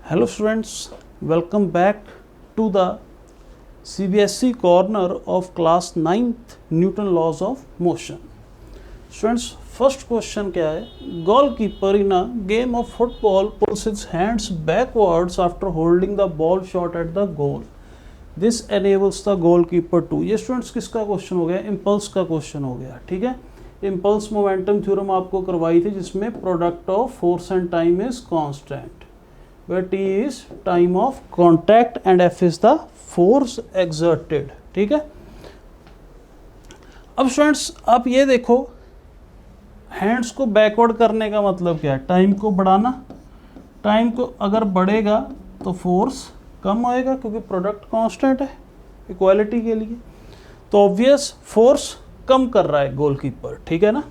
Hello students, welcome back to the CBSE corner of class 9th Newton laws of motion. Students, first question क्या है? Goalkeeper in a game of football pulls his hands backwards after holding the ball short at the goal. This enables the goalkeeper to. ये students किसका question हो गया? Impulse का question हो गया, ठीक है. इम्पल्स मोमेंटम थ्योरम आपको करवाई थी जिसमें product of force and time is constant, where t is time of contact and f is the force exerted. ठीक है. अब स्टूडेंट्स आप ये देखो, हैंड्स को बैकवर्ड करने का मतलब क्या है? टाइम को बढ़ाना. टाइम को अगर बढ़ेगा तो फोर्स कम होएगा क्योंकि प्रोडक्ट कांस्टेंट है इक्वालिटी के लिए. तो ऑब्वियस फोर्स कम कर रहा है गोलकीपर, ठीक है ना.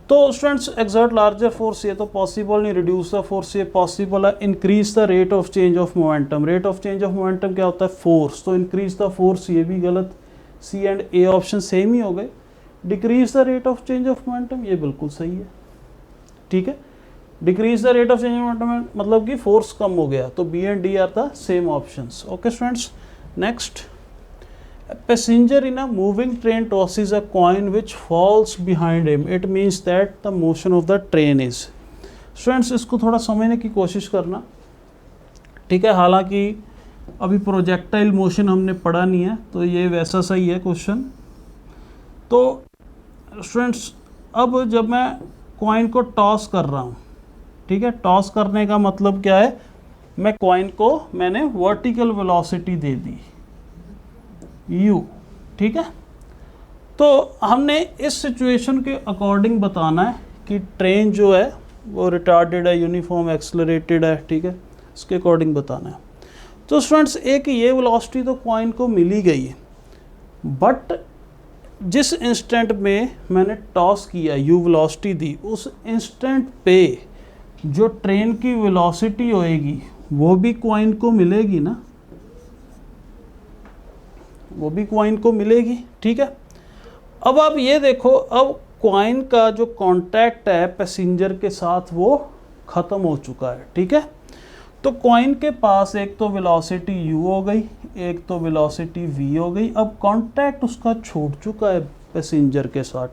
तो स्टूडेंट्स एक्सर्ट लार्जर फोर्स ये तो पॉसिबल नहीं, रिड्यूस द फोर्स ये पॉसिबल है. Increase the rate of change of momentum. Rate of change of momentum क्या होता है? फोर्स. तो इंक्रीज द फोर्स ये भी गलत. C and A option same ही हो गए. Decrease the rate of change of momentum ये बिल्कुल सही है, ठीक है. Decrease the rate of change of momentum मतलब कि फोर्स कम हो गया. तो B and D are the same options. Okay students, next. A passenger in a moving train tosses a coin which falls behind him. It means that the motion of the train is. Students, इसको थोड़ा समझने की कोशिश करना, ठीक है. हालांकि अभी प्रोजेक्टाइल मोशन हमने पढ़ा नहीं है तो ये वैसा सही है क्वेश्चन. तो स्टूडेंट्स अब जब मैं कॉइन को टॉस कर रहा हूँ, ठीक है. टॉस करने का मतलब क्या है? मैं कॉइन को मैंने वर्टिकल वेलोसिटी दे दी u, ठीक है. तो हमने इस सिचुएशन के अकॉर्डिंग बताना है कि ट्रेन जो है वो रिटार्डेड है, यूनिफॉर्म एक्सलरेटेड है, ठीक है. इसके अकॉर्डिंग बताना है. तो स्टूडेंट्स एक ये वेलोसिटी तो कॉइन को मिल ही गई है, बट जिस इंस्टेंट में मैंने टॉस किया u वेलोसिटी दी, उस इंस्टेंट पे जो ट्रेन की वेलोसिटी होएगी वो भी कॉइन को मिलेगी ना, वो भी कॉइन को मिलेगी, ठीक है. अब आप ये देखो, अब कॉइन का जो कांटेक्ट है पैसेंजर के साथ वो ख़त्म हो चुका है, ठीक है. तो कॉइन के पास एक तो वेलोसिटी u हो गई, एक तो वेलोसिटी v हो गई. अब कांटेक्ट उसका छूट चुका है पैसेंजर के साथ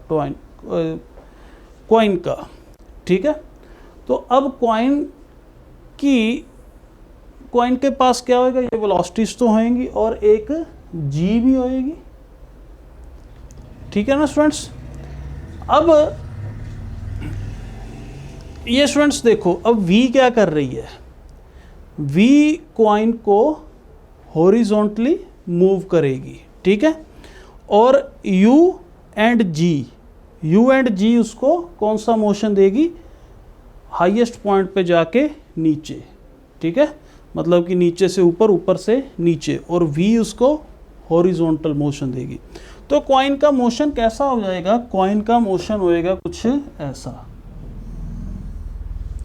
कॉइन का, ठीक है. तो अब कॉइन के पास क्या होगा? ये वेलोसिटीज तो होंगी और एक g भी होएगी, ठीक है ना स्टूडेंट्स. अब ये स्टूडेंट्स देखो, अब v क्या कर रही है? v कॉइन को हॉरिजॉन्टली मूव करेगी, ठीक है. और u एंड g उसको कौन सा मोशन देगी? हाईएस्ट पॉइंट पे जाके नीचे, ठीक है. मतलब कि नीचे से ऊपर, ऊपर से नीचे. और v उसको हॉरिजॉन्टल मोशन देगी. तो कॉइन का मोशन कैसा हो जाएगा? कॉइन का मोशन होएगा कुछ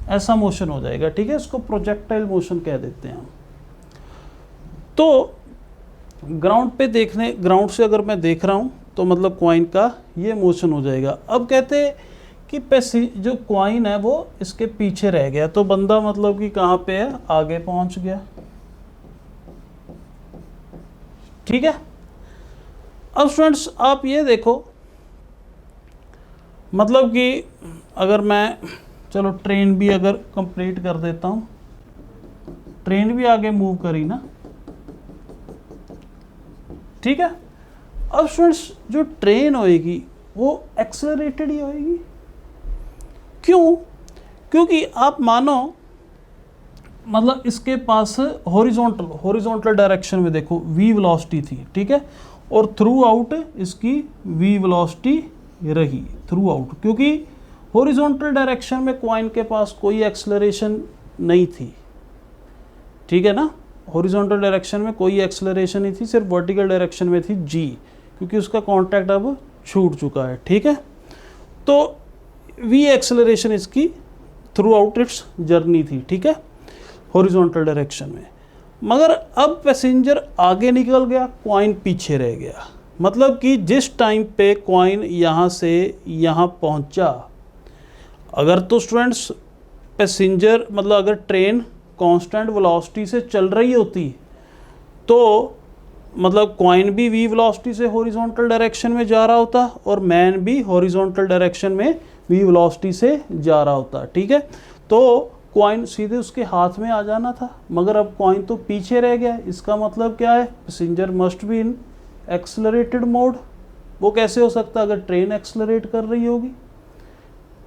ऐसा मोशन हो जाएगा, ठीक है. इसको प्रोजेक्टाइल मोशन कह देते हैं. तो ग्राउंड से अगर मैं देख रहा हूं तो मतलब कॉइन का ये मोशन हो जाएगा. अब कहते हैं कि जो कॉइन है वो इसके पीछे रह गया, तो बंदा मतलब कि कहाँ पे है? आगे पहुंच गया, ठीक है. अब स्टूडेंट्स आप ये देखो, मतलब कि अगर मैं, चलो ट्रेन भी अगर कंप्लीट कर देता हूँ, ट्रेन भी आगे मूव करी ना, ठीक है. अब स्टूडेंट्स जो ट्रेन होएगी वो एक्सेलरेटेड ही होएगी. क्यों? क्योंकि आप मानो मतलब इसके पास हॉरिजॉन्टल डायरेक्शन में देखो v वेलोसिटी थी, ठीक है. और थ्रू आउट इसकी v वेलोसिटी रही थ्रू आउट, क्योंकि हॉरिजॉन्टल डायरेक्शन में कॉइन के पास कोई एक्सेलरेशन नहीं थी, ठीक है ना. हॉरिजॉन्टल डायरेक्शन में कोई एक्सेलरेशन नहीं थी, सिर्फ वर्टिकल डायरेक्शन में थी g, क्योंकि उसका कांटेक्ट अब छूट चुका है, ठीक है. तो v एक्सेलरेशन इसकी थ्रू आउट इट्स जर्नी थी, ठीक है, हॉरिजॉन्टल डायरेक्शन में. मगर अब पैसेंजर आगे निकल गया, कॉइन पीछे रह गया. मतलब कि जिस टाइम पे कॉइन यहाँ से यहाँ पहुँचा, अगर तो स्टूडेंट्स पैसेंजर मतलब अगर ट्रेन कांस्टेंट वेलोसिटी से चल रही होती तो मतलब कॉइन भी v वेलोसिटी से हॉरिजॉन्टल डायरेक्शन में जा रहा होता और मैन भी हॉरिजॉन्टल डायरेक्शन में v वेलोसिटी से जा रहा होता, ठीक है। तो कॉइन सीधे उसके हाथ में आ जाना था, मगर अब कॉइन तो पीछे रह गया। इसका मतलब क्या है, passenger must be in accelerated mode. वो कैसे हो सकता अगर ट्रेन एक्सेलरेट कर रही होगी,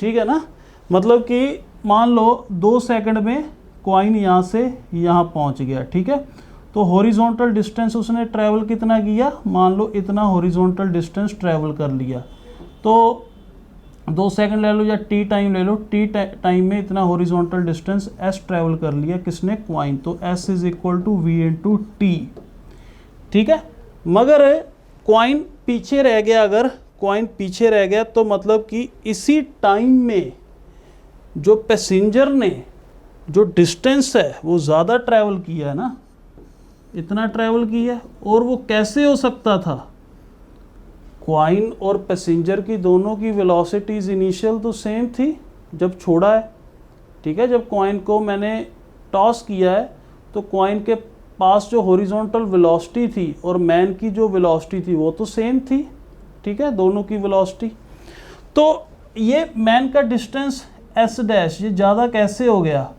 ठीक है ना। मतलब कि मान लो 2 सेकंड में कॉइन यहाँ से यहाँ पहुँच गया, ठीक है। तो हॉरिजॉन्टल डिस्टेंस उसने ट्रैवल कितना किया, मान लो इतना हॉरिजॉन्टल डिस्टेंस ट्रैवल कर लिया। तो 2 सेकंड ले लो या टी टाइम ले लो, टी टाइम में इतना हॉरिजॉन्टल डिस्टेंस एस ट्रैवल कर लिया किसने, क्वाइन। तो s is equal to v into t, ठीक है। मगर क्वाइन पीछे रह गया, अगर क्वाइन पीछे रह गया तो मतलब कि इसी टाइम में जो पैसेंजर ने जो डिस्टेंस है वो ज़्यादा ट्रैवल किया है ना, इतना ट्रैवल किया है। और वो कैसे हो सकता था, क्वाइन और पैसेंजर की दोनों की वेलोसिटीज इनिशियल तो सेम थी जब छोड़ा है, ठीक है। जब क्वाइन को मैंने टॉस किया है तो क्वाइन के पास जो हॉरिजॉन्टल वेलोसिटी थी और मैन की जो वेलोसिटी थी वो तो सेम थी, ठीक है, दोनों की वेलोसिटी। तो ये मैन का डिस्टेंस एस डैश ये ज़्यादा कैसे हो गया,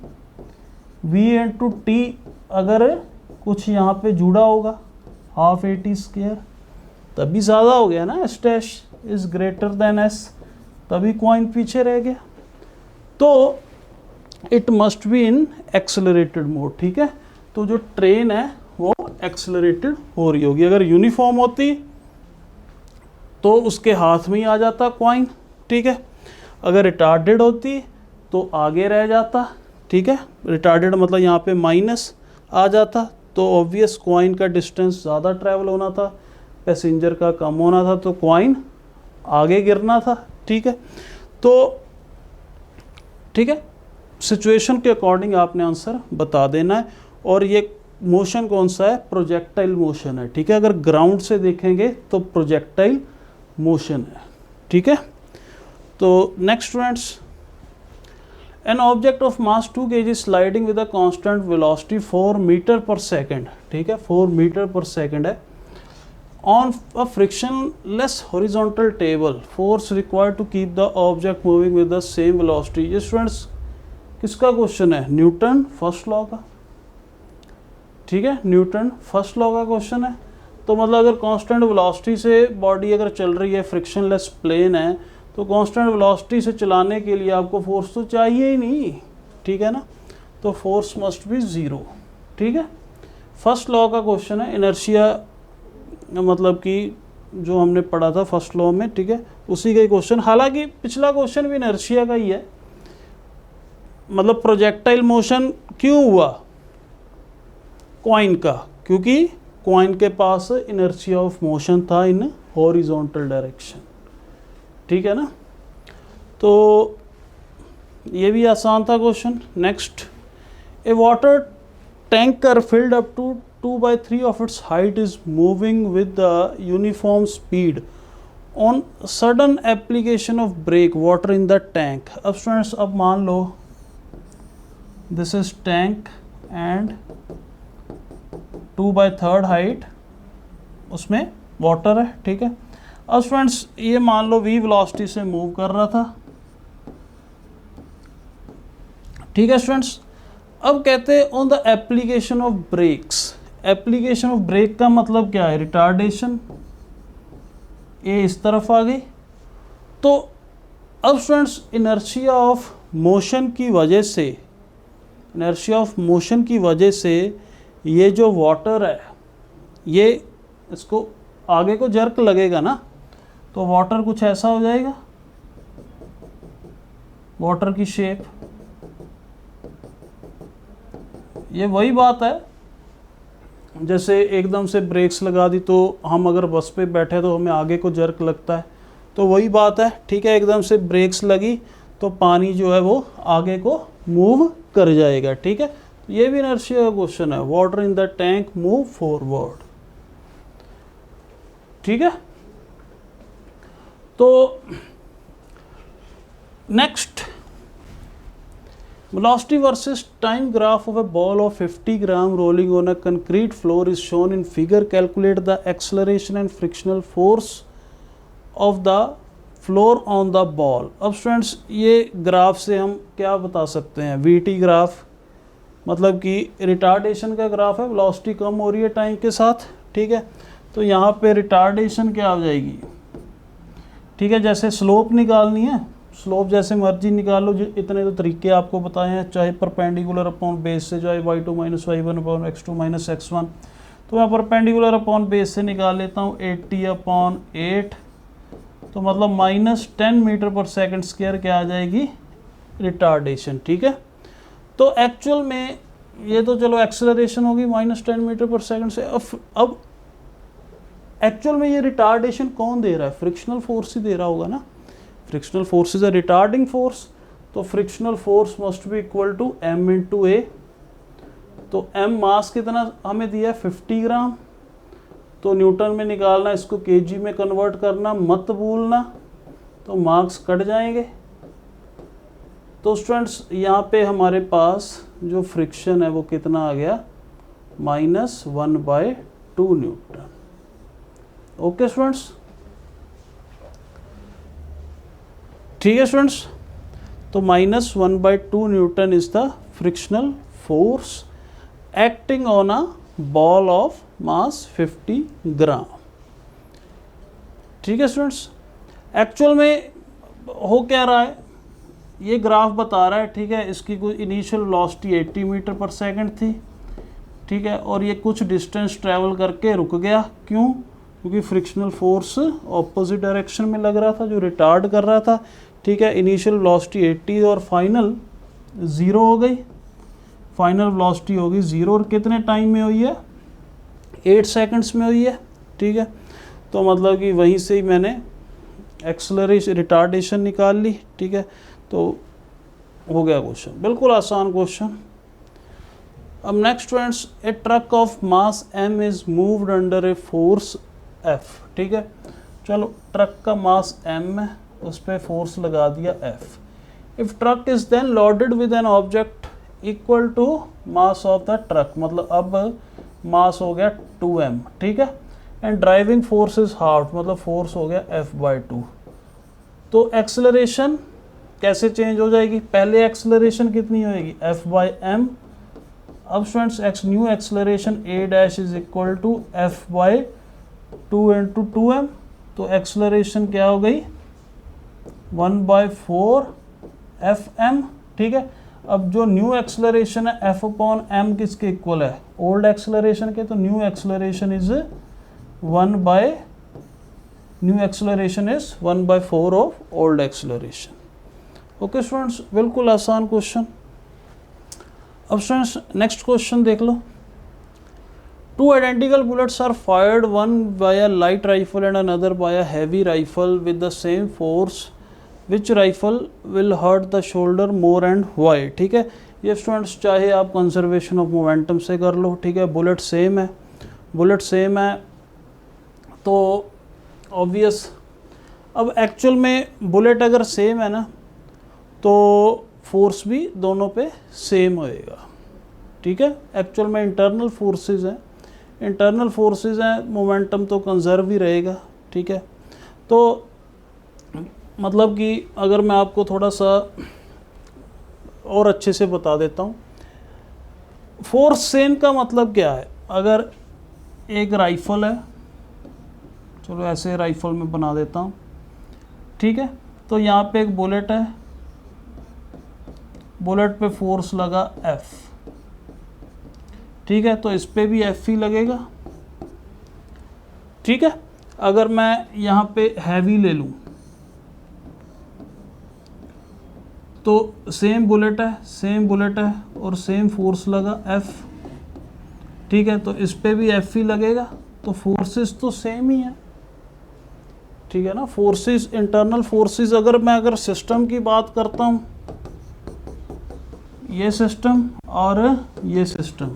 वी इंटू टी अगर कुछ यहाँ पे जुड़ा होगा हाफ ए टी स्क्वायर तभी ज़्यादा हो गया ना, S dash is greater than S, तभी क्वाइन पीछे रह गया। तो it must be in accelerated mode, ठीक है। तो जो ट्रेन है वो एक्सेलरेटेड हो रही होगी। अगर यूनिफॉर्म होती तो उसके हाथ में ही आ जाता क्वाइन, ठीक है। अगर रिटार्डेड होती तो आगे रह जाता, ठीक है। रिटार्डेड मतलब यहाँ पे माइनस आ जाता, तो ऑब्वियस क्वाइन का डिस्टेंस ज़्यादा ट्रैवल होना था, पैसेंजर का कम होना था, तो क्वाइन आगे गिरना था, ठीक है। तो ठीक है, सिचुएशन के अकॉर्डिंग आपने आंसर बता देना है। और ये मोशन कौन सा है, प्रोजेक्टाइल मोशन है, ठीक है। अगर ग्राउंड से देखेंगे तो प्रोजेक्टाइल मोशन है, ठीक है। तो next students, an object of mass 2 kg sliding with a constant velocity 4 metre per second, ठीक है, 4 मीटर पर सेकेंड है, on a frictionless horizontal table, force required to keep the object moving with the same velocity. ये students किसका question है, Newton first law का, ठीक है, Newton first law का क्वेश्चन है। तो मतलब अगर कांस्टेंट वेलोसिटी से बॉडी अगर चल रही है, फ्रिक्शनलेस प्लेन है, तो कांस्टेंट वेलोसिटी से चलाने के लिए आपको फोर्स तो चाहिए ही नहीं, ठीक है ना। तो फोर्स मस्ट बी ज़ीरो, ठीक है। फर्स्ट लॉ का क्वेश्चन है, इनर्शिया मतलब कि जो हमने पढ़ा था फर्स्ट लॉ में, ठीक है, उसी का ही क्वेश्चन। हालांकि पिछला क्वेश्चन भी इनर्शिया का ही है, मतलब प्रोजेक्टाइल मोशन क्यों हुआ कॉइन का, क्योंकि कॉइन के पास इनर्शिया ऑफ मोशन था इन हॉरिजॉन्टल डायरेक्शन, ठीक है ना। तो ये भी आसान था question. Next, a water tanker filled up to 2/3 of its height is moving with the uniform speed on sudden application of brake water in the tank। अब स्टूडेंट्स, अब मान लो this is tank and 2/3 height उसमें water है, ठीक है। अब students ये मान लो v वेलोसिटी से मूव कर रहा था, ठीक है स्टूडेंट्स। अब कहते हैं on the application of brakes, application of brake का मतलब क्या है, रिटार्डेशन, ये इस तरफ आ गई। तो अब स्टूडेंट्स इनर्शिया ऑफ मोशन की वजह से, इनर्शिया ऑफ मोशन की वजह से ये जो वाटर है ये इसको आगे को जर्क लगेगा ना, तो वाटर कुछ ऐसा हो जाएगा, वाटर की शेप। ये वही बात है जैसे एकदम से ब्रेक्स लगा दी तो हम अगर बस पे बैठे तो हमें आगे को जर्क लगता है, तो वही बात है, ठीक है। एकदम से ब्रेक्स लगी तो पानी जो है वो आगे को मूव कर जाएगा, ठीक है। ये भी इनर्शिया का क्वेश्चन है, water in the tank move forward, ठीक है। तो next, Velocity versus time graph of a ball of 50 gram rolling on a concrete floor is shown in figure. Calculate the acceleration and frictional force of the floor on the ball. अब students ये graph से हम क्या बता सकते हैं, VT graph मतलब कि रिटार्डेशन का ग्राफ है, वेलोसिटी कम हो रही है टाइम के साथ, ठीक है। तो यहाँ पे रिटार्डेशन क्या हो जाएगी, ठीक है। जैसे स्लोप निकालनी है, स्लोप जैसे मर्जी निकाल लो, इतने तो तरीके आपको बताए हैं, चाहे परपेंडिकुलर अपॉन बेस से, चाहे y2 - y1 upon x2 - x1। तो मैं परपेंडिकुलर अपॉन बेस से निकाल लेता हूँ 80/8, तो मतलब -10 मीटर पर सेकंड स्क्वायर क्या आ जाएगी, रिटार्डेशन, ठीक है। तो एक्चुअल में ये तो चलो एक्सेलरेशन होगी -10 मीटर पर सेकंड से। अब एक्चुअल में ये रिटार्डेशन कौन दे रहा है, फ्रिक्शनल फोर्स ही दे रहा होगा ना। Frictional force is a retarding force, तो frictional force must be equal to m × a। तो m मास कितना हमें दिया है 50 ग्राम, तो न्यूटन में निकालना, इसको केजी में कन्वर्ट करना मत भूलना, तो मार्क्स कट जाएंगे। तो स्टूडेंट्स यहाँ पे हमारे पास जो फ्रिक्शन है वो कितना आ गया, -1/2 न्यूटन। ओके स्टूडेंट्स, ठीक है स्टूडेंट्स। तो -1/2 Newton is the frictional force acting on a ball of mass 50 ग्राम, ठीक है स्टूडेंट्स। एक्चुअल में हो क्या रहा है, ये ग्राफ बता रहा है, ठीक है। इसकी कोई इनिशियल वेलोसिटी 80 मीटर पर सेकंड थी, ठीक है, और ये कुछ डिस्टेंस ट्रैवल करके रुक गया, क्यों, क्योंकि फ्रिक्शनल फोर्स ऑपोजिट डायरेक्शन में लग रहा था जो रिटार्ड कर रहा था, ठीक है। इनिशियल वेलोसिटी 80 और फाइनल 0 हो गई, फाइनल वेलोसिटी होगी 0, और कितने टाइम में हुई है, 8 सेकंड्स में हुई है, ठीक है। तो मतलब कि वहीं से ही मैंने एक्सेलरेशन रिटार्डेशन निकाल ली, ठीक है। तो हो गया क्वेश्चन, बिल्कुल आसान क्वेश्चन। अब next students, A truck of mass m is moved under a force F, ठीक है। चलो ट्रक का मास m है, उस पर फोर्स लगा दिया F। If truck is then loaded with an object equal to mass of the truck, मतलब अब मास हो गया 2m, ठीक है। And driving force is half, मतलब फोर्स हो गया F/2। तो एक्सेलरेशन कैसे चेंज हो जाएगी, पहले एक्सेलरेशन कितनी होएगी, F/m। अब students new acceleration a' is equal to F/2 × 2m, तो एक्सेलरेशन क्या हो गई 1/4 Fm, ठीक है। अब जो न्यू एक्सेलरेशन है F/m किसके इक्वल है, ओल्ड एक्सेलरेशन के, तो new acceleration is 1/4 of old acceleration. Okay students, बिल्कुल आसान क्वेश्चन। अब स्टूडेंट्स नेक्स्ट क्वेश्चन देख लो। Two identical bullets are fired, one by a light rifle and another by a heavy rifle with the same force, which rifle will hurt the shoulder more and why, ठीक है। ये students चाहे आप conservation of momentum से कर लो, ठीक है। Bullet same है, बुलेट सेम है, तो ऑब्वियस। अब एक्चुअल में बुलेट अगर सेम है ना, तो फोर्स भी दोनों पे सेम होएगा, ठीक है। एक्चुअल में इंटरनल फोर्सेस हैं, इंटरनल फोर्सेस हैं, मोमेंटम तो कंजर्व ही रहेगा, ठीक है। तो मतलब कि अगर मैं आपको थोड़ा सा और अच्छे से बता देता हूँ, फोर्स सेम का मतलब क्या है। अगर एक राइफल है, चलो ऐसे राइफल में बना देता हूँ, ठीक है। तो यहाँ पे एक बुलेट है, बुलेट पे फोर्स लगा F, ठीक है। तो इस पे भी F ही लगेगा, ठीक है। अगर मैं यहाँ पे हैवी ले लूँ, तो सेम बुलेट है, सेम बुलेट है और सेम फोर्स लगा F, ठीक है। तो इस पे भी F ही लगेगा, तो फोर्सेस तो सेम ही है, ठीक है ना। फोर्सेस, इंटरनल फोर्सेस, अगर सिस्टम की बात करता हूँ, ये सिस्टम और ये सिस्टम,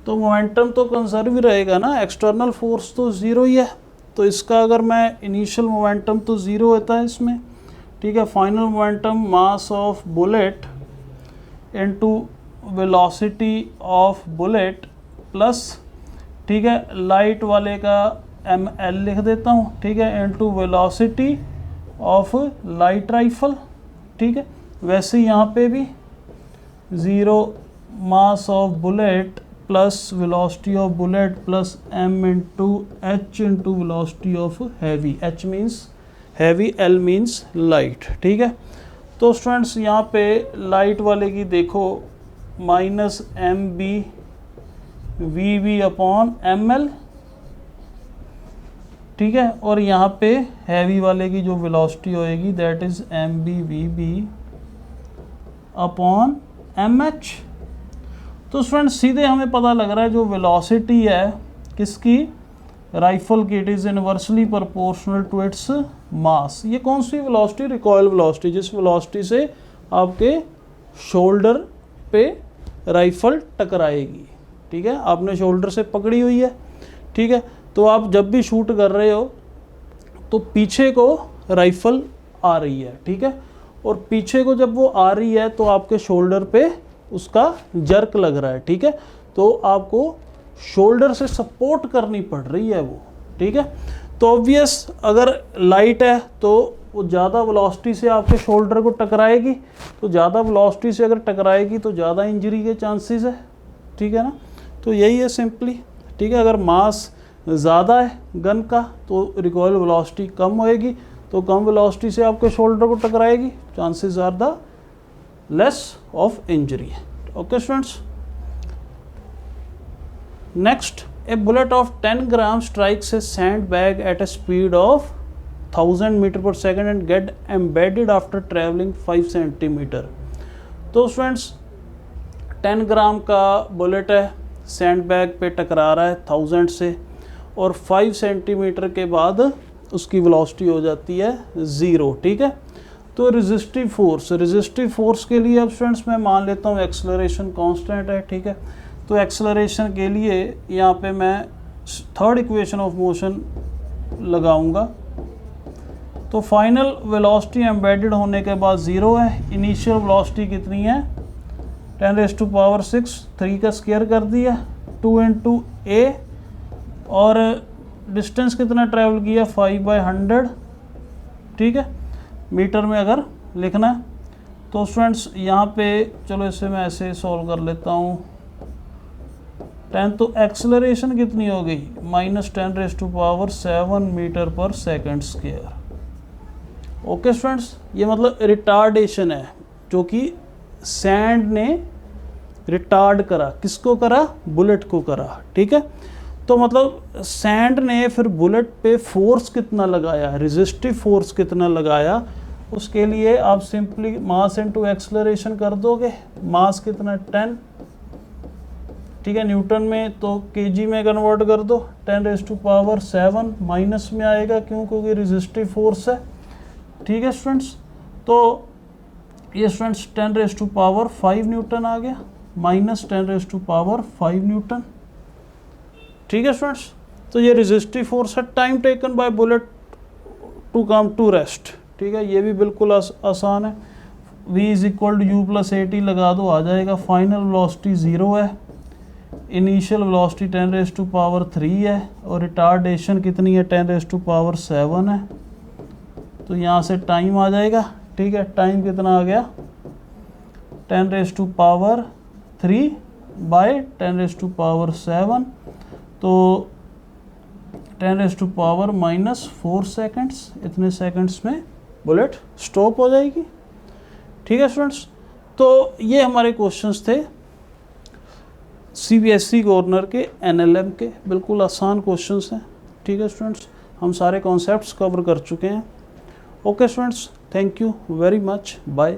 तो मोमेंटम तो कंजर्व ही रहेगा ना, एक्सटर्नल फोर्स तो ज़ीरो ही है। तो इसका अगर मैं इनिशियल मोमेंटम तो ज़ीरो होता है इसमें, ठीक है। Final momentum mass of bullet into velocity of bullet plus, ठीक है, लाइट वाले का ml लिख देता हूँ, ठीक है, into velocity of light rifle, ठीक है। वैसे यहाँ पे भी 0 mass of bullet plus velocity of bullet plus m into h into velocity of heavy, h means heavy, l means light, ठीक है। तो स्टूडेंट्स यहाँ पे लाइट वाले की देखो minus mb vv upon ml, ठीक है, और यहाँ पे हैवी वाले की जो वेलोसिटी होएगी that is mb vb upon mh। तो स्टूडेंट्स सीधे हमें पता लग रहा है जो वेलोसिटी है किसकी, राइफल की, it is inversely proportional to its mass. ये कौन सी वेलोसिटी, रिकॉयल वेलोसिटी, जिस वेलोसिटी से आपके शोल्डर पे राइफल टकराएगी, ठीक है। आपने शोल्डर से पकड़ी हुई है, ठीक है, तो आप जब भी शूट कर रहे हो तो पीछे को राइफल आ रही है, ठीक है, और पीछे को जब वो आ रही है तो आपके शोल्डर पे उसका जर्क लग रहा है, ठीक है, तो आपको शोल्डर से सपोर्ट करनी पड़ रही है वो, ठीक है। तो ऑब्वियस अगर लाइट है तो वो ज़्यादा वेलोसिटी से आपके शोल्डर को टकराएगी, तो ज़्यादा वेलोसिटी से अगर टकराएगी तो ज़्यादा इंजरी के चांसेस है, ठीक है ना। तो यही है सिंपली, ठीक है। अगर मास ज़्यादा है गन का तो रिकॉयल वेलोसिटी कम होएगी, तो कम वेलोसिटी से आपके शोल्डर को टकराएगी, chances are the less of injury. Okay students, next, a bullet of 10 grams strikes a sandbag at a speed of 1000 meter per second and get embedded after traveling 5 centimeter। तो students 10 ग्राम का bullet है, sandbag पे टकरा रहा है 1000 से, और 5 centimetre के बाद उसकी वेलोसिटी हो जाती है 0, ठीक है। तो रेजिस्टिव फोर्स के लिए अब स्टूडेंट्स मैं मान लेता हूँ एक्सेलरेशन कांस्टेंट है, ठीक है। तो एक्सेलरेशन के लिए यहाँ पे मैं थर्ड इक्वेशन ऑफ मोशन लगाऊंगा। तो फाइनल वेलोसिटी एम्बेडेड होने के बाद 0 है, इनिशियल वेलोसिटी कितनी है 10⁻⁶, 3 का स्क्वायर कर दिया 2 इंटू a, और डिस्टेंस कितना ट्रैवल किया 5/100, ठीक है, मीटर में अगर लिखना है। तो स्टूडेंट्स यहाँ पे चलो इसे मैं ऐसे सॉल्व कर लेता हूँ, 10, तो एक्सेलरेशन कितनी हो गई -10⁻⁷ मीटर पर सेकंड स्क्वायर। ओके स्टूडेंट्स, ये मतलब रिटार्डेशन है जो कि सैंड ने रिटार्ड करा, किसको करा, बुलेट को करा, ठीक है। तो मतलब सैंड ने फिर बुलेट पे फोर्स कितना लगाया, रेजिस्टिव फोर्स कितना लगाया, उसके लिए आप सिंपली मास इनटू एक्सेलरेशन कर दोगे। मास कितना 10, ठीक है, न्यूटन में, तो केजी में कन्वर्ट कर दो 10⁻⁷, माइनस में आएगा क्यों, क्योंकि रेजिस्टिव फोर्स है, ठीक है स्टूडेंट्स। तो ये स्टूडेंट्स 10⁻⁵ न्यूटन आ गया, माइनस 10⁻⁵ न्यूटन, ठीक है स्टूडेंट्स। तो ये रेजिस्टिव फोर्स है, time taken by bullet to come to rest, ठीक है, ये भी बिल्कुल आसान है। v = u + at लगा दो, आ जाएगा। फाइनल वेलोसिटी 0 है, इनिशियल वेलोसिटी 10⁻³ है, और रिटार्डेशन कितनी है 10⁻⁷ है। तो यहाँ से टाइम आ जाएगा, ठीक है, टाइम कितना आ गया 10⁻³/10⁻⁷, तो 10⁻⁻⁴ सेकंड्स, इतने सेकंड्स में बुलेट स्टॉप हो जाएगी, ठीक है स्टूडेंट्स। तो ये हमारे क्वेश्चंस थे CBSE कॉर्नर के NLM के, बिल्कुल आसान क्वेश्चंस हैं, ठीक है स्टूडेंट्स। हम सारे कॉन्सेप्ट्स कवर कर चुके हैं। Okay students, thank you very much, bye.